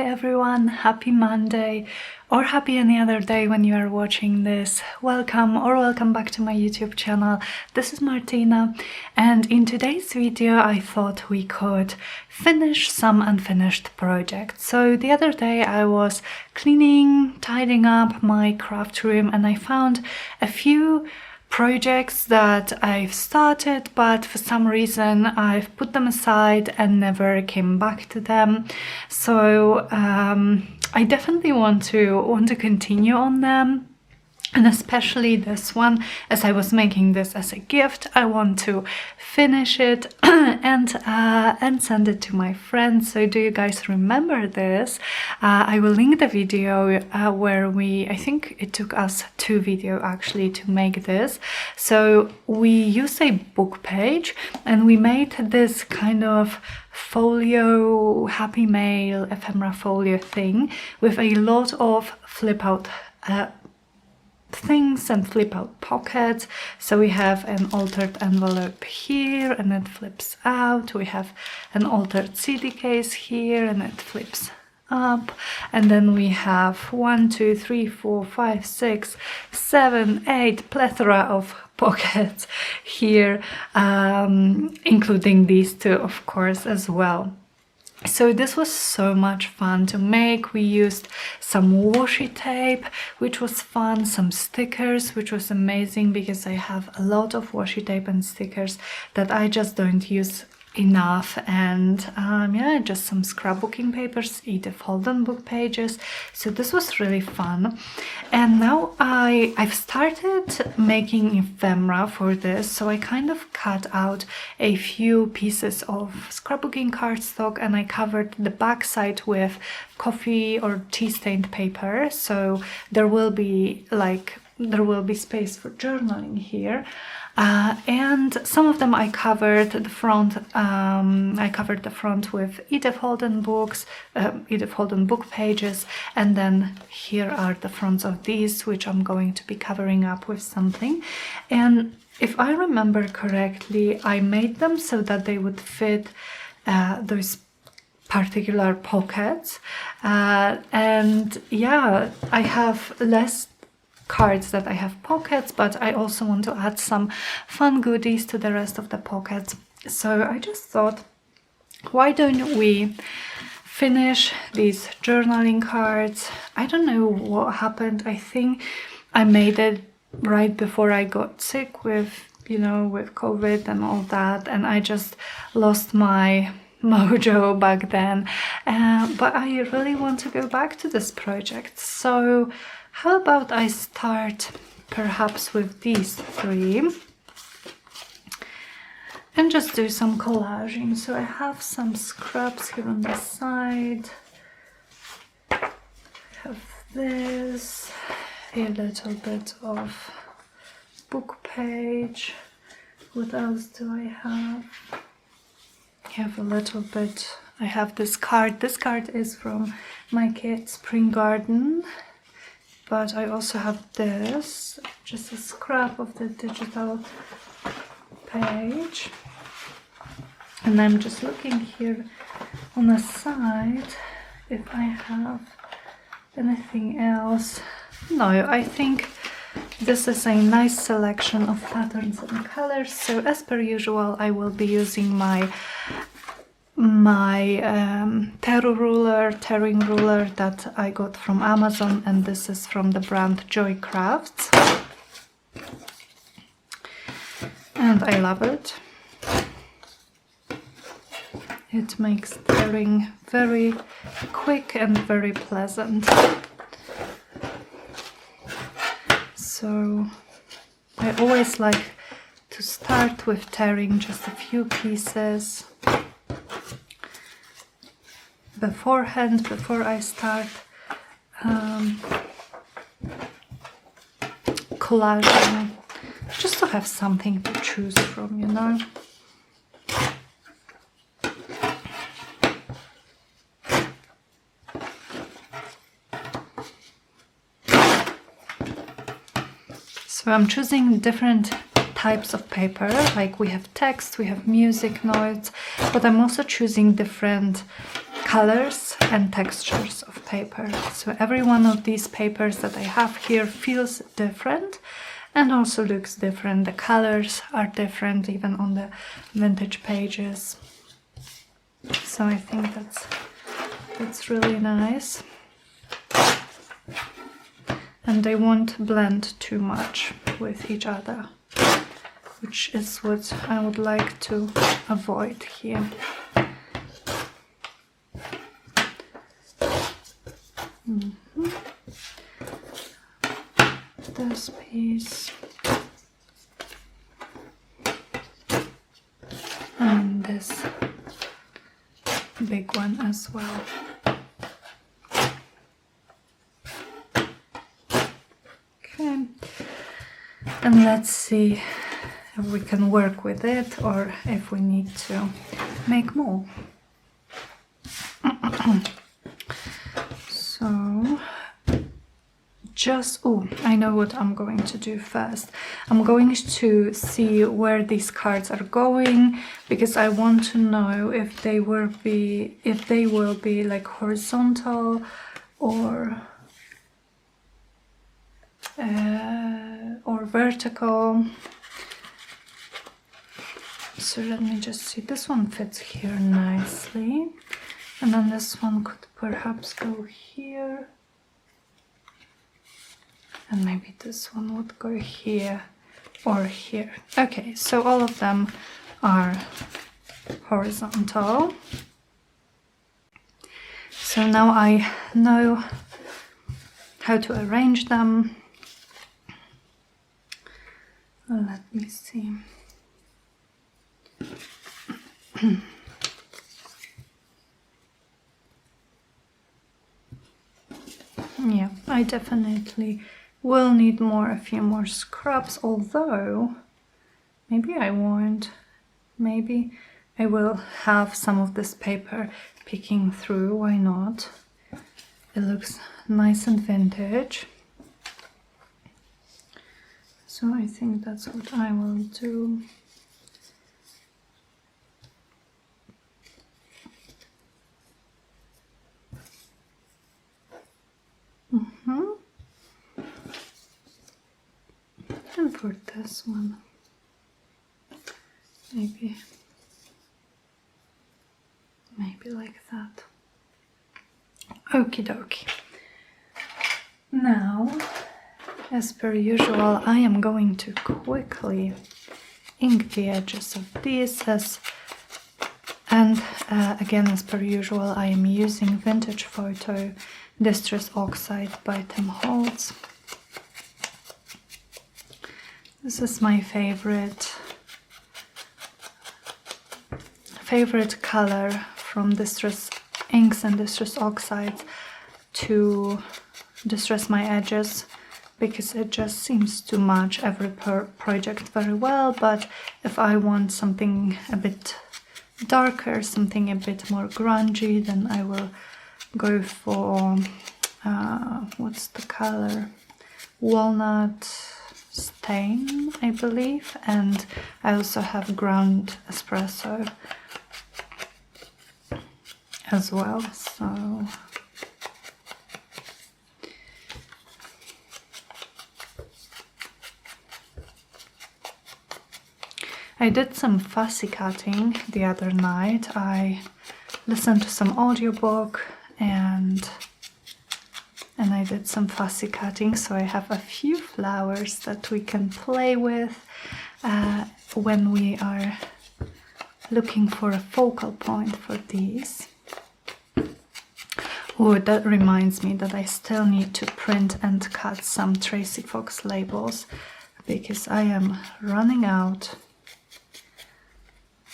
Hey everyone, happy Monday or happy any other day when you are watching this. Welcome back to my YouTube channel. This is Martyna, and in today's video I thought we could finish some unfinished projects. So the other day I was cleaning, tidying up my craft room, and I found a few projects that I've started, but for some reason I've put them aside and never came back to them. So I definitely want to continue on them. And especially this one, as I was making this as a gift, I want to finish it and send it to my friends. So do you guys remember this? I will link the video where I think it took us 2 videos actually to make this. So we used a book page and we made this kind of folio, happy mail, ephemera folio thing with a lot of flip out things and flip out pockets. So we have an altered envelope here and it flips out. We have an altered CD case here and it flips up, and then we have 1, 2, 3, 4, 5, 6, 7, 8 plethora of pockets here, including these 2 of course as well. So this was so much fun to make. We used some washi tape, which was fun, some stickers, which was amazing because I have a lot of washi tape and stickers that I just don't use enough, and yeah, just some scrapbooking papers, Edith Holden book pages. So this was really fun. And now I've started making ephemera for this, so I kind of cut out a few pieces of scrapbooking cardstock and I covered the back side with coffee or tea stained paper, so there will be space for journaling here. And some of them I covered the front. I covered the front with Edith Holden books, Edith Holden book pages, and then here are the fronts of these, which I'm going to be covering up with something. And if I remember correctly, I made them so that they would fit those particular pockets. And yeah, I have less cards that I have pockets, but I also want to add some fun goodies to the rest of the pockets. So I just thought, why don't we finish these journaling cards? I don't know what happened. I think I made it right before I got sick with COVID and all that, and I just lost my mojo back then. But I really want to go back to this project. So how about I start perhaps with these 3 and just do some collaging. So I have some scraps here on the side. I have this, a little bit of book page. What else do I have? I have a little bit, I have this card. This card is from my kid's spring garden. But I also have this, just a scrap of the digital page. And I'm just looking here on the side if I have anything else. No, I think this is a nice selection of patterns and colors. So as per usual, I will be using my tearing ruler that I got from Amazon, and this is from the brand Joy Crafts, and I love it. It makes tearing very quick and very pleasant. So I always like to start with tearing just a few pieces beforehand, before I start collaging, just to have something to choose from, you know. So I'm choosing different types of paper, like we have text, we have music notes, but I'm also choosing different colors and textures of paper. So every one of these papers that I have here feels different and also looks different. The colors are different even on the vintage pages. So I think that's really nice. And they won't blend too much with each other, which is what I would like to avoid here. This piece and this big one as well. Okay, and let's see if we can work with it or if we need to make more. So I know what I'm going to do first. I'm going to see where these cards are going, because I want to know if they will be like horizontal or vertical. So let me just see. This one fits here nicely, and then this one could perhaps go here. And maybe this one would go here or here. Okay, so all of them are horizontal. So now I know how to arrange them. Let me see. Yeah, I definitely will need a few more scrubs, although maybe I won't. Maybe I will have some of this paper peeking through, why not? It looks nice and vintage. So I think that's what I will do. And for this one, maybe like that. Okie dokie. Now, as per usual, I am going to quickly ink the edges of these, and again, as per usual, I am using Vintage Photo Distress Oxide by Tim Holtz. This is my favorite color from Distress Inks and Distress Oxides to distress my edges, because it just seems to match every project very well. But if I want something a bit darker, something a bit more grungy, then I will go for what's the color? Walnut Stain, I believe, and I also have ground espresso as well. So I did some fussy cutting the other night. I listened to some audiobook and I did some fussy cutting, so I have a few flowers that we can play with when we are looking for a focal point for these. Oh, that reminds me that I still need to print and cut some Tracy Fox labels, because I am running out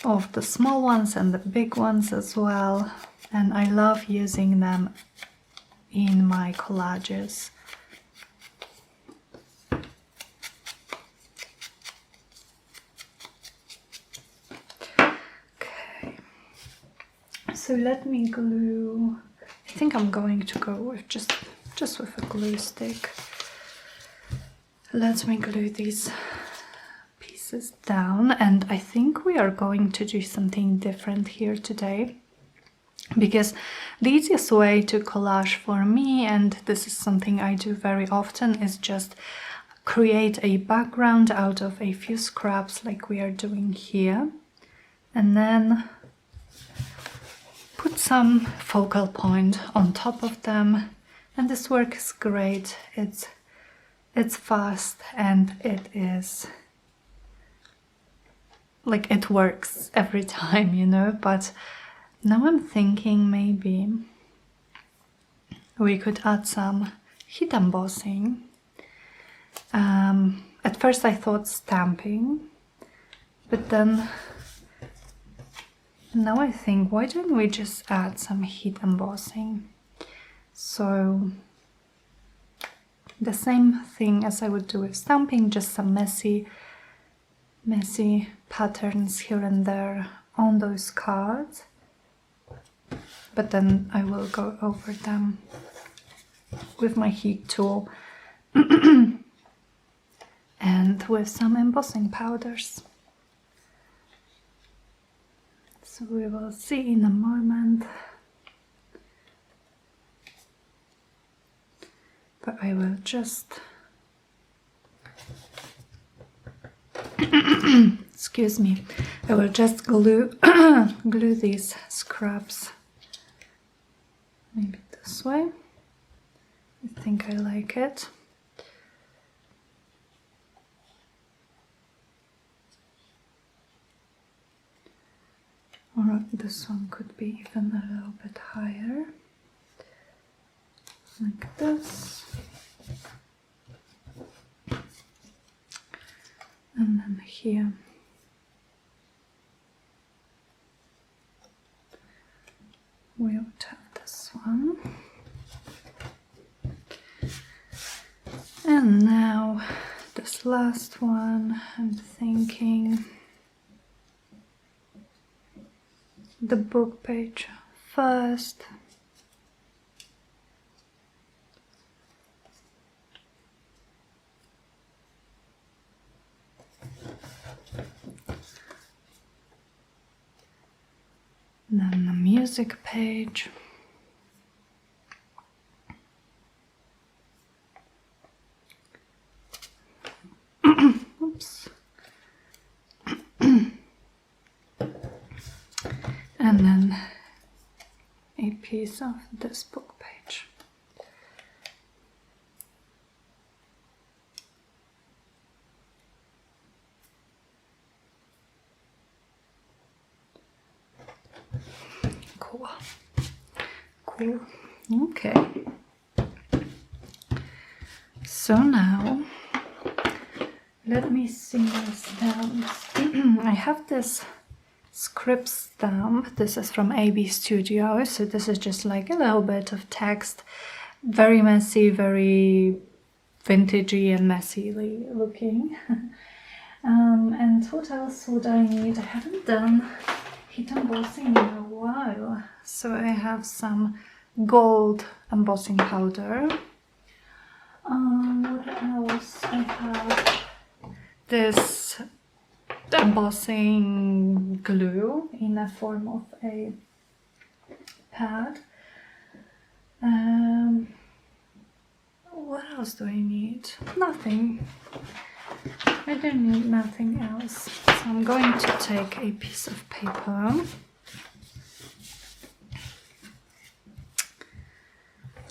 of the small ones and the big ones as well, and I love using them in my collages. Okay, so let me glue. I think I'm going to go with just with a glue stick. Let me glue these pieces down, and I think we are going to do something different here today. because the easiest way to collage for me, and this is something I do very often, is just create a background out of a few scraps like we are doing here, and then put some focal point on top of them, and this works great. It's fast and it is like it works every time, you know. But now I'm thinking maybe we could add some heat embossing. At first I thought stamping, but then now I think, why don't we just add some heat embossing? So the same thing as I would do with stamping, just some messy patterns here and there on those cards, but then I will go over them with my heat tool and with some embossing powders. So we will see in a moment. But I will just excuse me, I will just glue glue these scraps maybe this way. I think I like it. Or this one could be even a little bit higher, like this. And then here we would have this one. And now this last one, I'm thinking the book page first. Then the music page. Oops. And then a piece of this book page. Cool. Cool. Okay. So now let me see my stamps. I have this script stamp. This is from AB Studio, so this is just like a little bit of text, very messy, very vintagey and messily looking. And what else would I need? I haven't done heat embossing in a while, so I have some gold embossing powder. What else? I have this embossing glue in a form of a pad. What else do I need? Nothing. I don't need nothing else. So I'm going to take a piece of paper,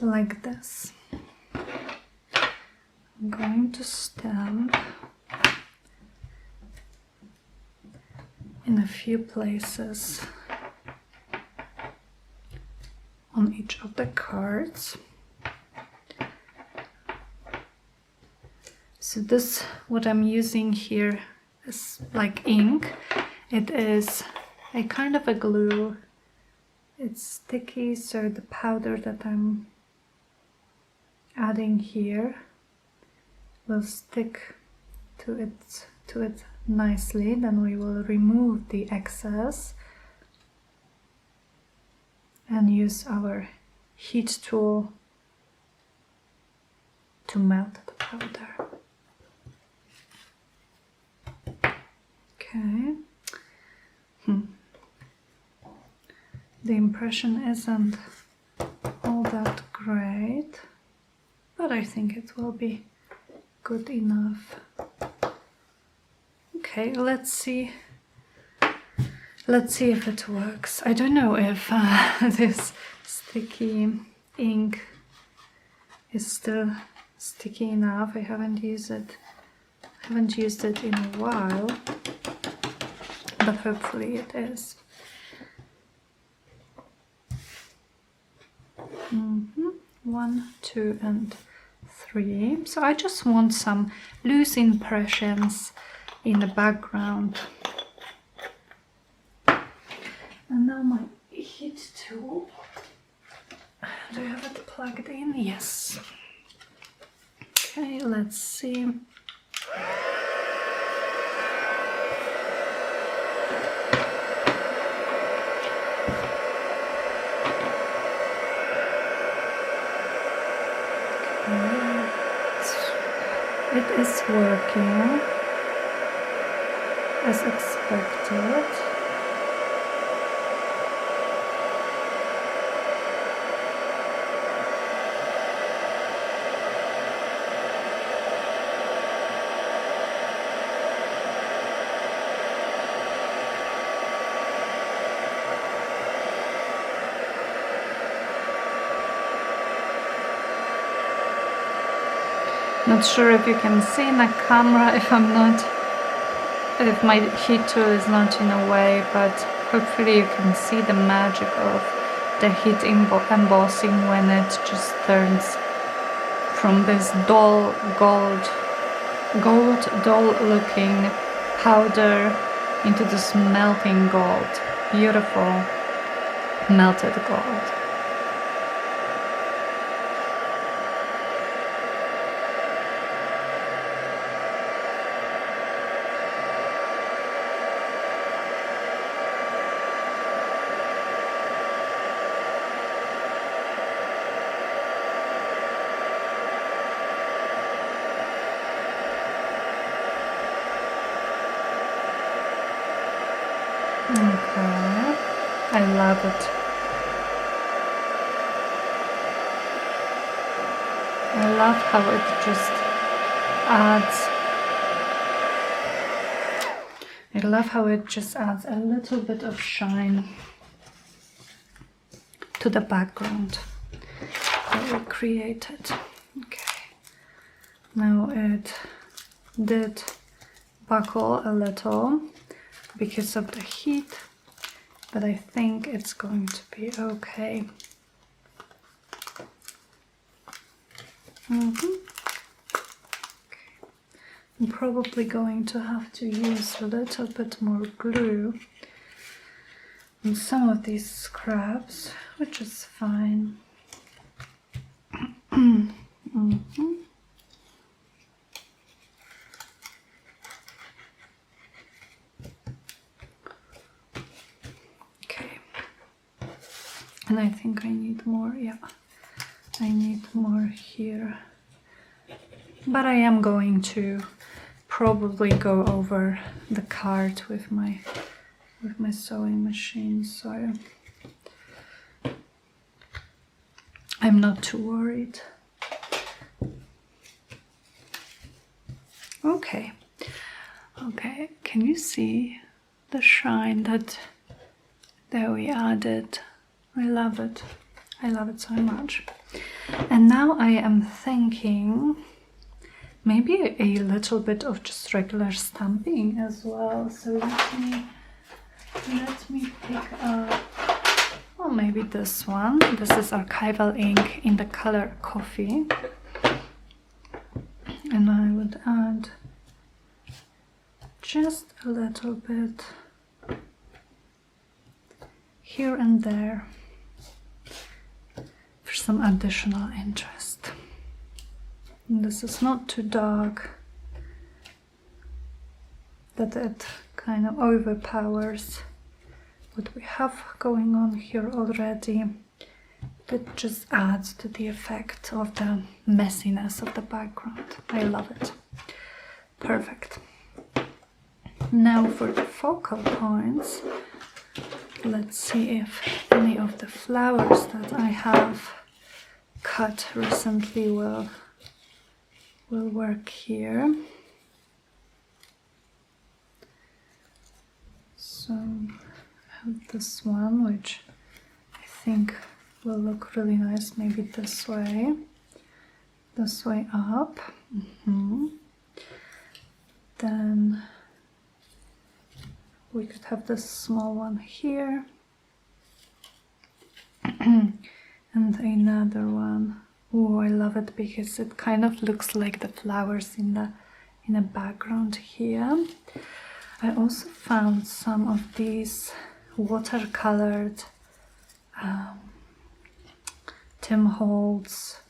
like this. I'm going to stamp in a few places on each of the cards. So this, what I'm using here is like ink. It is a kind of a glue. It's sticky, so the powder that I'm adding here will stick to it nicely. Then we will remove the excess and use our heat tool to melt the powder. Okay. the impression isn't all that great, but I think it will be good enough. Okay, let's see if it works. I don't know if this sticky ink is still sticky enough. I haven't used it in a while, but hopefully it is. 1, 2, and 3. So I just want some loose impressions in the background. And now my heat tool. Do I have it plugged in? Yes. Okay, let's see. It is working as expected. Not sure if you can see in the camera if my heat tool is not in a way, but hopefully you can see the magic of the heat embossing when it just turns from this dull gold looking powder into this melting gold, beautiful melted gold. Okay, I love it. I love how it just adds a little bit of shine to the background that we created. Okay, now it did buckle a little because of the heat, but I think it's going to be okay. Okay. I'm probably going to have to use a little bit more glue on some of these scraps, which is fine. And I think I need more, yeah, I need more here. But I am going to probably go over the card with my sewing machine, so I'm not too worried. Okay, can you see the shine that we added? I love it so much. And now I am thinking maybe a little bit of just regular stamping as well. So let me pick up, well, maybe this one. This is archival ink in the color coffee. And I would add just a little bit here and there for some additional interest. And this is not too dark that it kind of overpowers what we have going on here already. It just adds to the effect of the messiness of the background. I love it. Perfect. Now for the focal points, let's see if any of the flowers that I have cut recently will work here. So I have this one, which I think will look really nice, maybe this way up. Then we could have this small one here and another one. Oh, I love it because it kind of looks like the flowers in the background here. I also found some of these watercolored Tim Holtz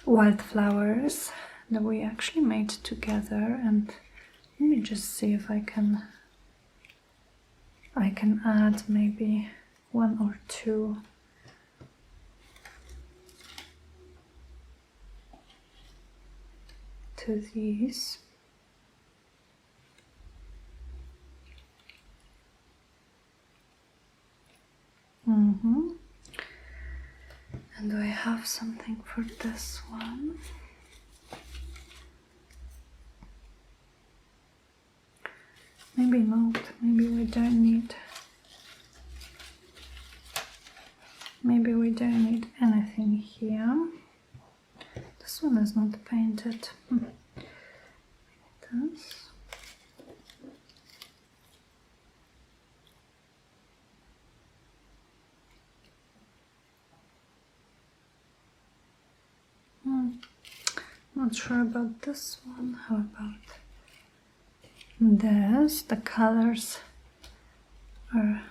wildflowers that we actually made together, and let me just see if I can add maybe one or two to these. And do I have something for this one? Maybe not. Maybe we don't need. Maybe we don't need anything here. This one is not painted. This. Not sure about this one. How about this? The colors are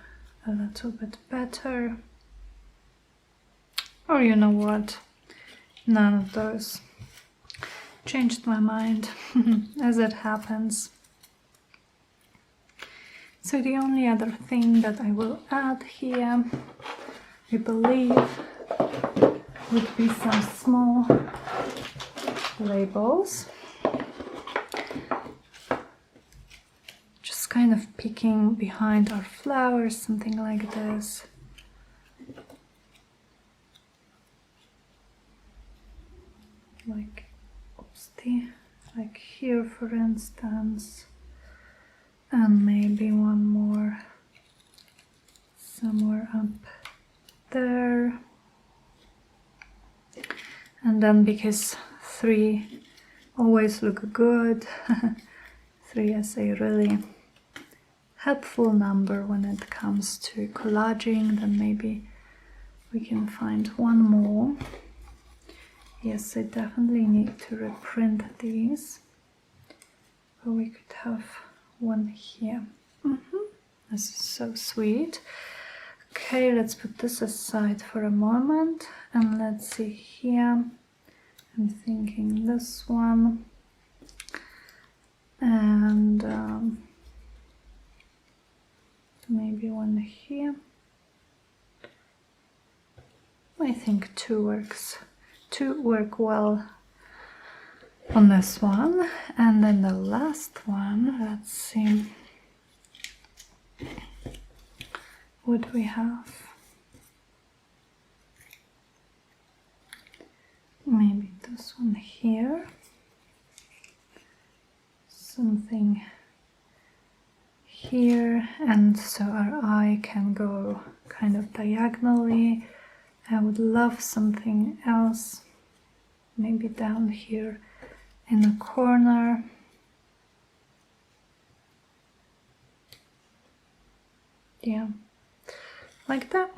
a little bit better. Or you know what? None of those. Changed my mind, as it happens. So the only other thing that I will add here, I believe, would be some small labels. Just kind of peeking behind our flowers, something like this. Like here, for instance, and maybe one more somewhere up there. And then, because 3 always look good, 3 is a really helpful number when it comes to collaging, then maybe we can find one more. Yes, I definitely need to reprint these, but we could have one here. This is so sweet. Okay, let's put this aside for a moment, and let's see here. I'm thinking this one, and maybe one here. I think 2 works. 2 work well on this one. And then the last one, let's see, what we have. Maybe this one here. Something here, and so our eye can go kind of diagonally. I would love something else, maybe down here in the corner. Yeah, like that.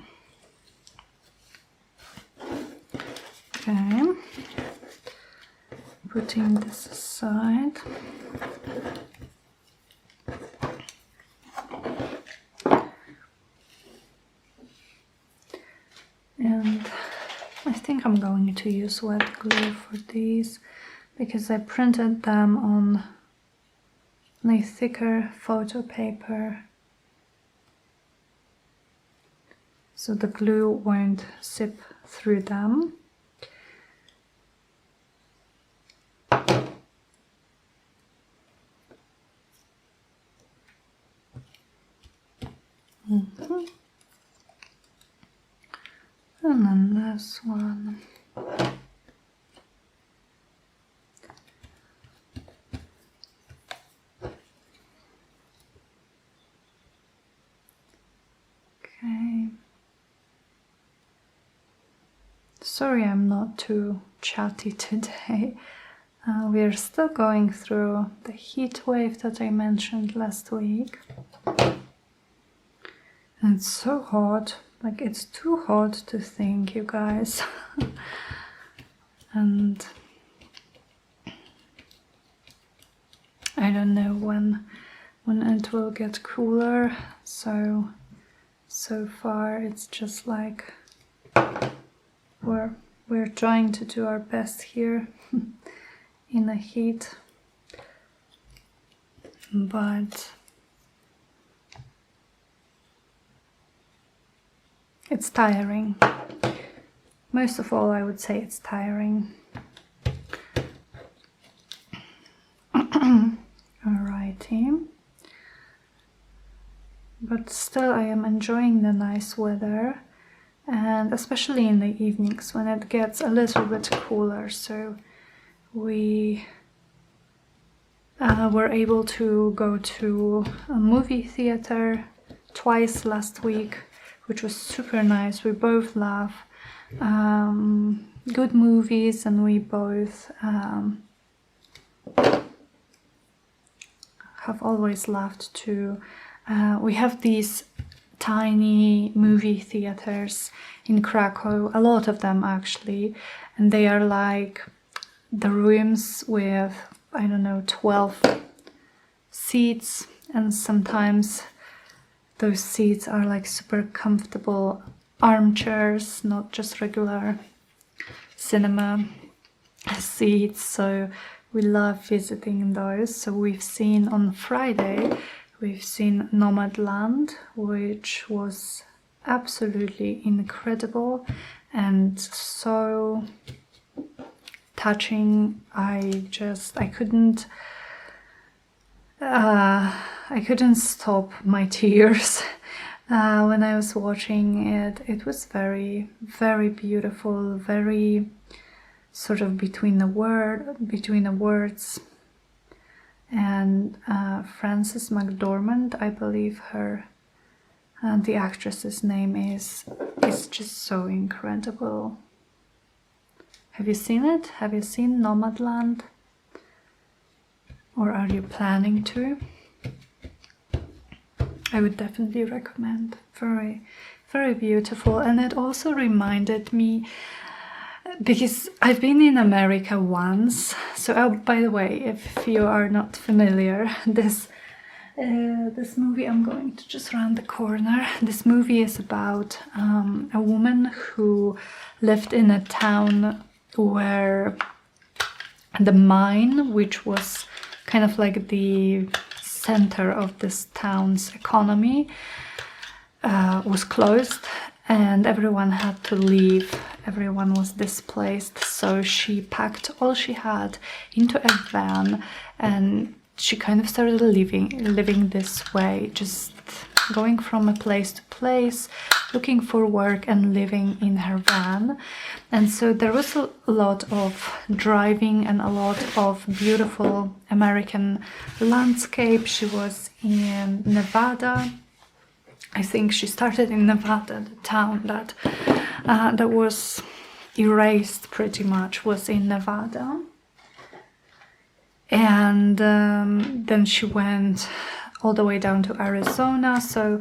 Okay, putting this aside. And I think I'm going to use wet glue for these, because I printed them on a thicker photo paper, so the glue won't seep through them. And then this one. Okay. Sorry, I'm not too chatty today. We are still going through the heat wave that I mentioned last week. And it's so hot, like it's too hot to think, you guys. And I don't know when it will get cooler. So far it's just like we're trying to do our best here in the heat, but it's tiring. Most of all, I would say it's tiring. Alrighty. But still I am enjoying the nice weather, and especially in the evenings when it gets a little bit cooler. So we were able to go to a movie theater twice last week, which was super nice. We both love good movies, and we both have always loved to. We have these tiny movie theaters in Kraków, a lot of them actually, and they are like the rooms with, I don't know, 12 seats, and sometimes those seats are like super comfortable armchairs, not just regular cinema seats. So we love visiting those. So we've seen on Friday, we've seen Nomadland, which was absolutely incredible and so touching. I couldn't stop my tears when I was watching it. It was very, very beautiful, very sort of between the words. And Frances McDormand, I believe the actress's name is just so incredible. Have you seen it? Have you seen Nomadland? Or are you planning to? I would definitely recommend. Very, very beautiful. And it also reminded me, because I've been in America once. So, by the way, if you are not familiar, this movie, I'm going to just round the corner. This movie is about a woman who lived in a town where the mine, which was kind of like the center of this town's economy, was closed, and everyone had to leave. Everyone was displaced, so she packed all she had into a van, and she kind of started living this way, just going from a place to place, looking for work and living in her van. And so there was a lot of driving and a lot of beautiful American landscape. She was in Nevada. I think she started in Nevada. The town that was erased pretty much was in Nevada. And then she went all the way down to Arizona. So,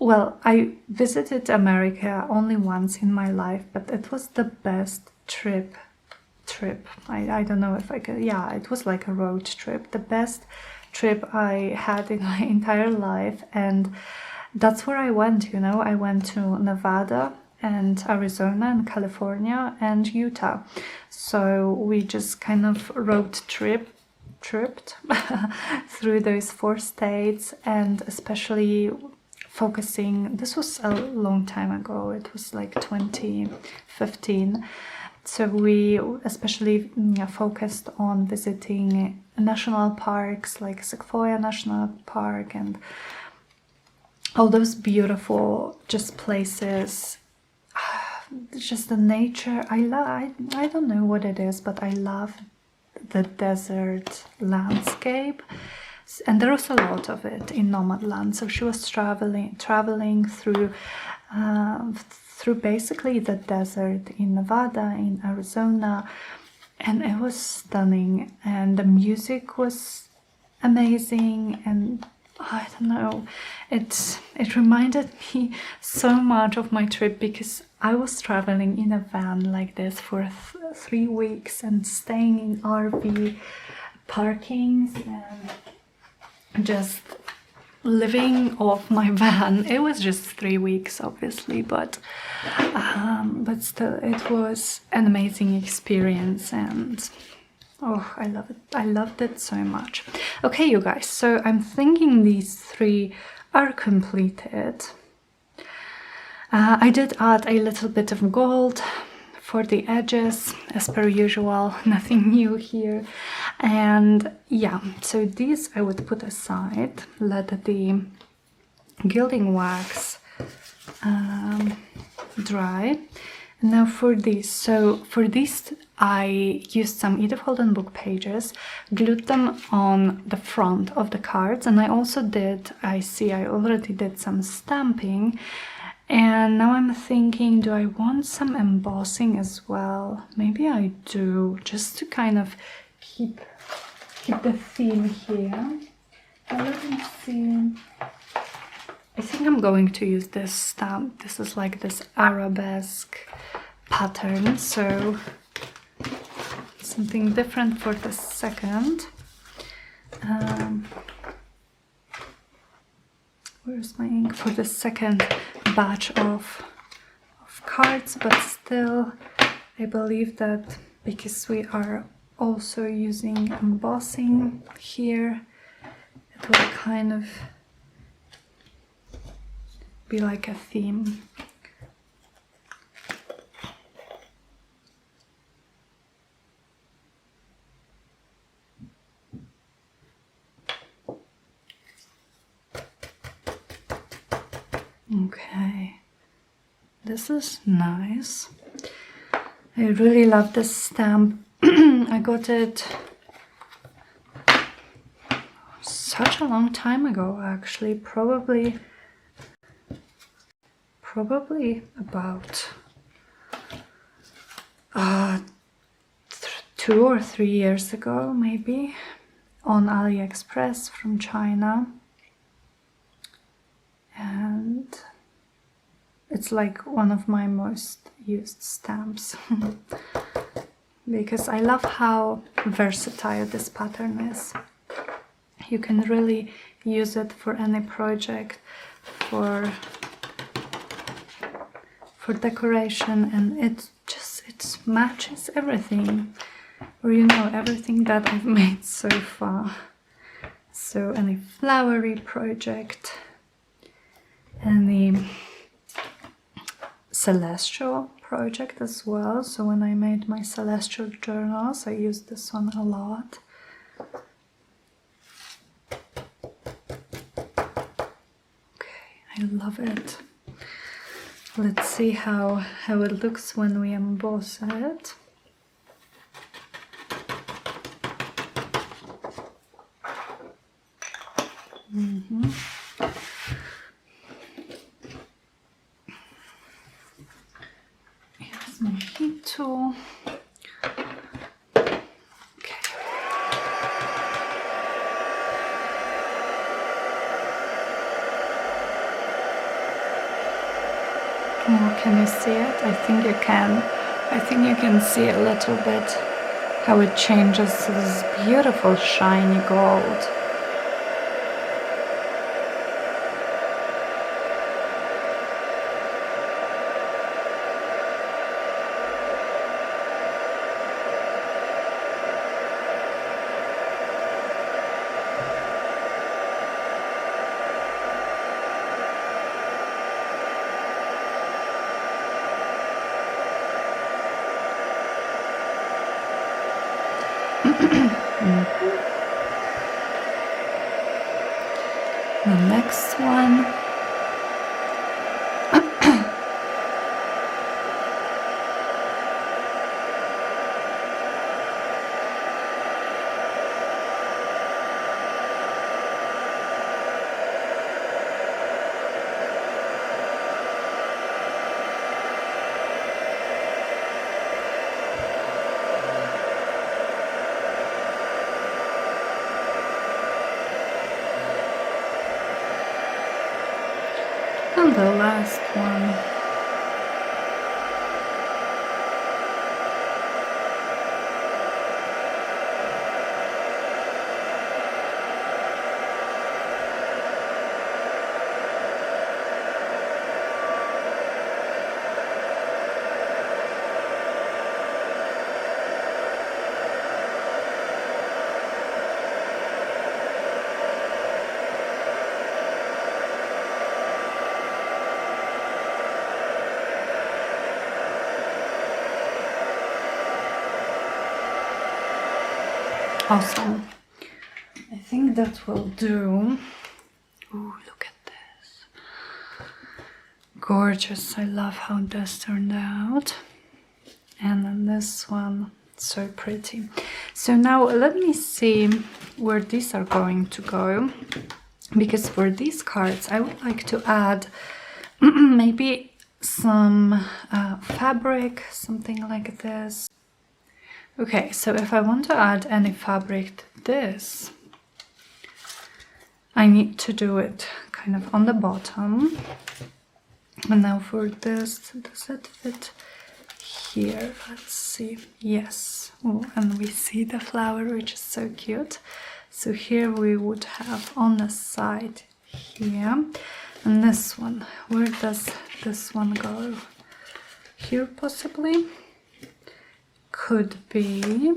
well, I visited America only once in my life, but it was the best trip. I don't know if I could, yeah, it was like a road trip. The best trip I had in my entire life. And that's where I went, you know. I went to Nevada and Arizona and California and Utah. So we just kind of road tripped through those 4 states, and especially focusing, this was a long time ago, it was like 2015, so we especially focused on visiting national parks like Sequoia National Park and all those beautiful just places. just the nature. I don't know what it is, but I love the desert landscape, and there was a lot of it in Nomadland. So she was traveling through basically the desert in Nevada, in Arizona, and it was stunning, and the music was amazing, and I don't know, it reminded me so much of my trip, because I was traveling in a van like this for 3 weeks and staying in RV parkings and just living off my van. It was just 3 weeks, obviously, but still, it was an amazing experience, and oh, I love it. I loved it so much. Okay, you guys, so I'm thinking these 3 are completed. I did add a little bit of gold for the edges, as per usual, nothing new here. And yeah, so these I would put aside, let the gilding wax dry. Now for these, so for these I used some Edith Holden book pages, glued them on the front of the cards, and I also did, I already did some stamping, and now I'm thinking, do I want some embossing as well? Maybe I do, just to kind of keep the theme here. Let me see. I think I'm going to use this stamp. This is like this arabesque pattern, so something different for the second. Where's my ink? For the second batch of cards, but still I believe that because we are also using embossing here, it will kind of be like a theme. Okay, this is nice. I really love this stamp. I got it such a long time ago, actually, probably about 2 or 3 years ago, maybe, on AliExpress from China. And it's like one of my most used stamps because I love how versatile this pattern is. You can really use it for any project, for decoration, and it matches everything, or everything that I've made so far. So any flowery project, any celestial project as well. So when I made my celestial journals, I used this one a lot. Okay, I love it. Let's see how it looks when we emboss it. Here's my heat tool. Oh, can you see it? I think you can. I think you can see a little bit how it changes to this beautiful shiny gold. The next one the last one. Awesome. I think that will do. Ooh, look at this. Gorgeous. I love how this turned out. And then this one, so pretty. So now let me see where these are going to go. Because for these cards, I would like to add maybe some fabric, something like this. Okay, so if I want to add any fabric to this, I need to do it kind of on the bottom. And now for this, does it fit here? Let's see. Yes. Oh, and we see the flower, which is so cute. So here we would have on the side here. And this one, where does this one go? Here possibly? Could be.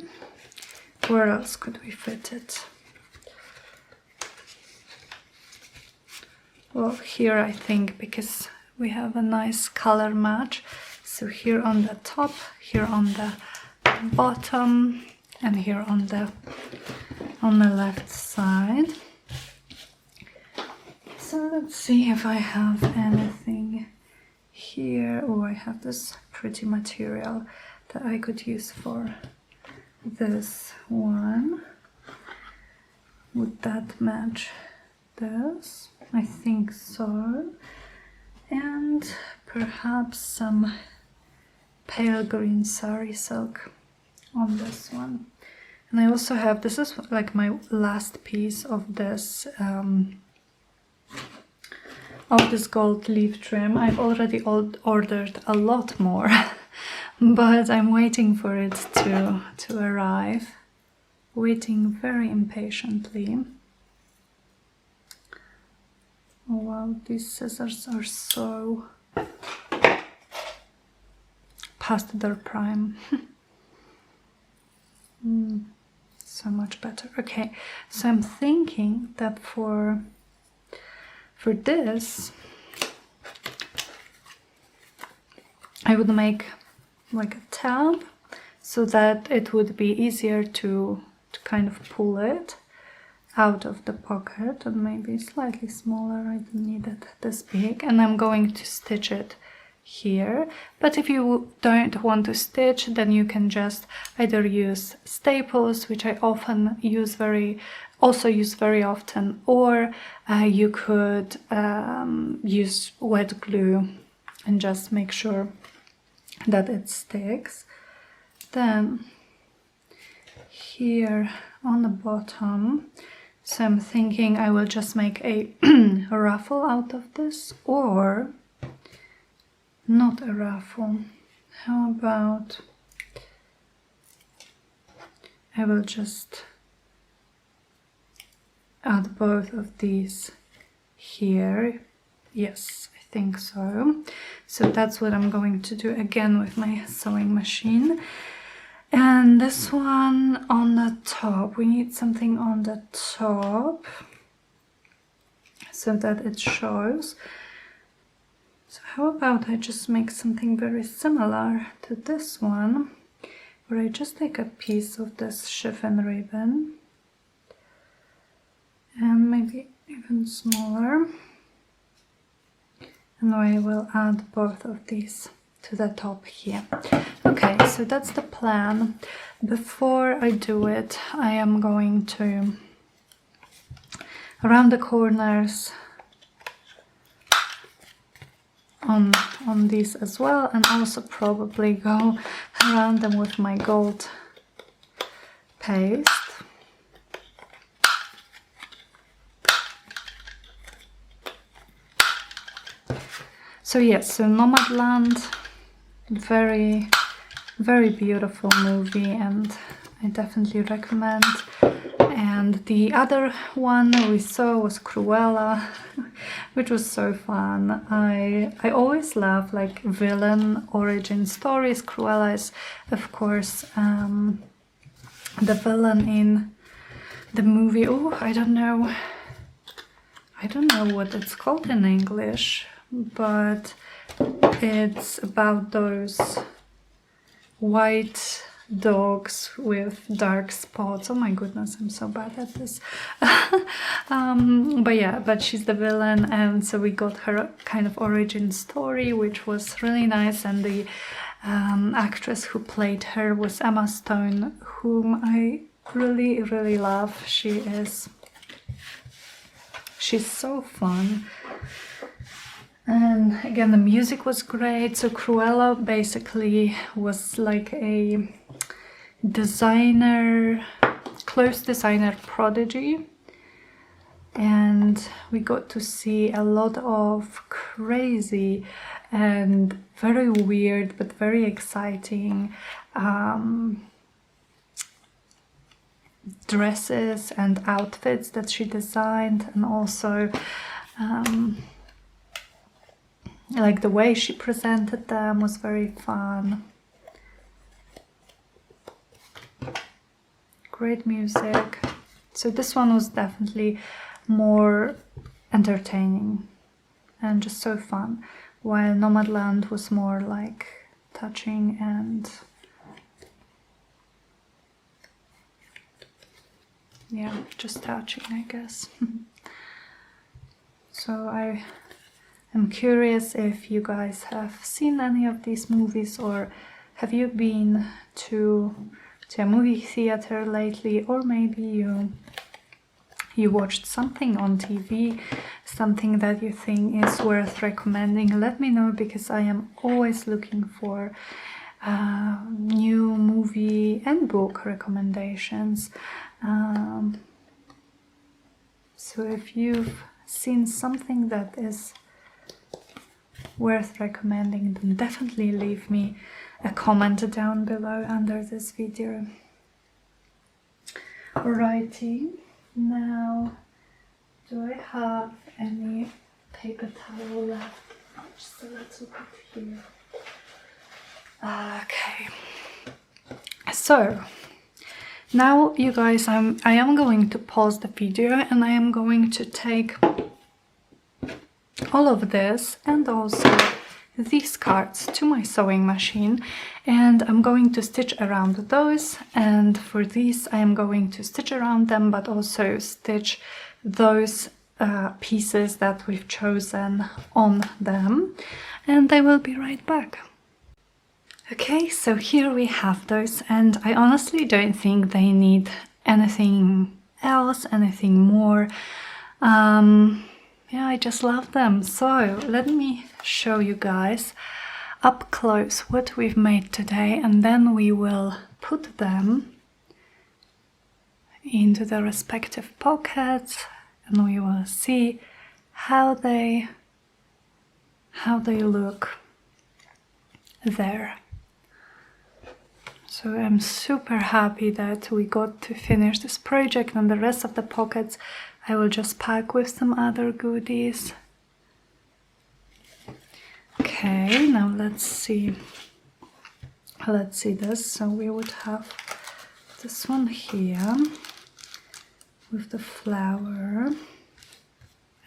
Where else could we fit it? Well, here I think, because we have a nice color match. So here on the top, here on the bottom, and here on the left side. So let's see if I have anything here. Oh, I have this pretty material that I could use for this one. Would that match this? I think so. And perhaps some pale green sari silk on this one. And I also have, this is like my last piece of this gold leaf trim. I've already ordered a lot more. But I'm waiting for it to arrive. Waiting very impatiently. Oh wow, these scissors are so past their prime. So much better. Okay, so I'm thinking that for this, I would make like a tab so that it would be easier to kind of pull it out of the pocket, and maybe slightly smaller. I don't need it this big, and I'm going to stitch it here. But if you don't want to stitch, then you can just either use staples, which I often use very often, or you could use wet glue and just make sure that it sticks. Then here on the bottom, so I'm thinking I will just make a ruffle out of this, or not a ruffle. How about I will just add both of these here. Yes, I think so. So that's what I'm going to do again with my sewing machine. And this one on the top, we need something on the top so that it shows. So how about I just make something very similar to this one, where I just take a piece of this chiffon ribbon, and maybe even smaller, and I will add both of these to the top here. Okay, so that's the plan. Before I do it, I am going to, around the corners on these as well, and also probably go around them with my gold paste. So yes, so Nomadland, very, very beautiful movie, and I definitely recommend. And the other one we saw was Cruella, which was so fun. I always love like villain origin stories. Cruella is, of course, the villain in the movie. Oh, I don't know what it's called in English, but it's about those white dogs with dark spots. Oh my goodness, I'm so bad at this. But yeah, but she's the villain, and so we got her kind of origin story, which was really nice. And the actress who played her was Emma Stone, whom I really, really love. She's so fun. And again, the music was great. So Cruella basically was like a clothes designer prodigy, and we got to see a lot of crazy and very weird but very exciting dresses and outfits that she designed, and also like the way she presented them was very fun. Great music. So this one was definitely more entertaining and just so fun, while Nomadland was more like touching and yeah, just touching, I guess. So I am curious if you guys have seen any of these movies, or have you been to a movie theater lately, or maybe you watched something on TV, something that you think is worth recommending. Let me know, because I am always looking for new movie and book recommendations. So if you've seen something that is worth recommending, then definitely leave me a comment down below under this video. Alrighty, now do I have any paper towel left? Just a little bit here. Okay, so now you guys, I am going to pause the video, and I am going to take all of this and also these cards to my sewing machine, and I'm going to stitch around those. And for these I am going to stitch around them, but also stitch those pieces that we've chosen on them, and I will be right back. Okay, so here we have those, and I honestly don't think they need anything else, anything more. Yeah, I just love them. So let me show you guys up close what we've made today, and then we will put them into the respective pockets, and we will see how they look there. So I'm super happy that we got to finish this project, and the rest of the pockets I will just pack with some other goodies. Okay, now let's see this. So we would have this one here with the flower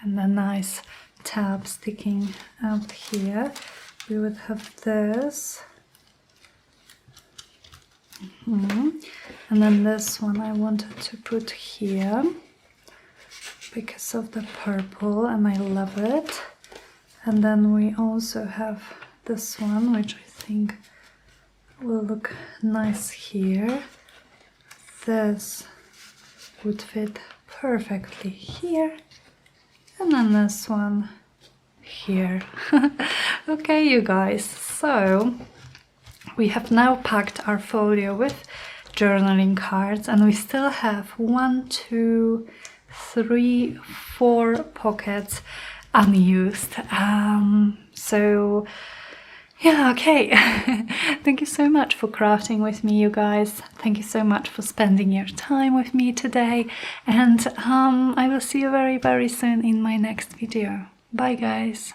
and a nice tab sticking out here. We would have this. And then this one I wanted to put here because of the purple, and I love it. And then we also have this one, which I think will look nice here. This would fit perfectly here, and then this one here. Okay, you guys, so we have now packed our folio with journaling cards, and we still have 1, 2, 3, 4 pockets unused. So yeah, okay. Thank you so much for crafting with me, you guys. Thank you so much for spending your time with me today, and I will see you very, very soon in my next video. Bye, guys.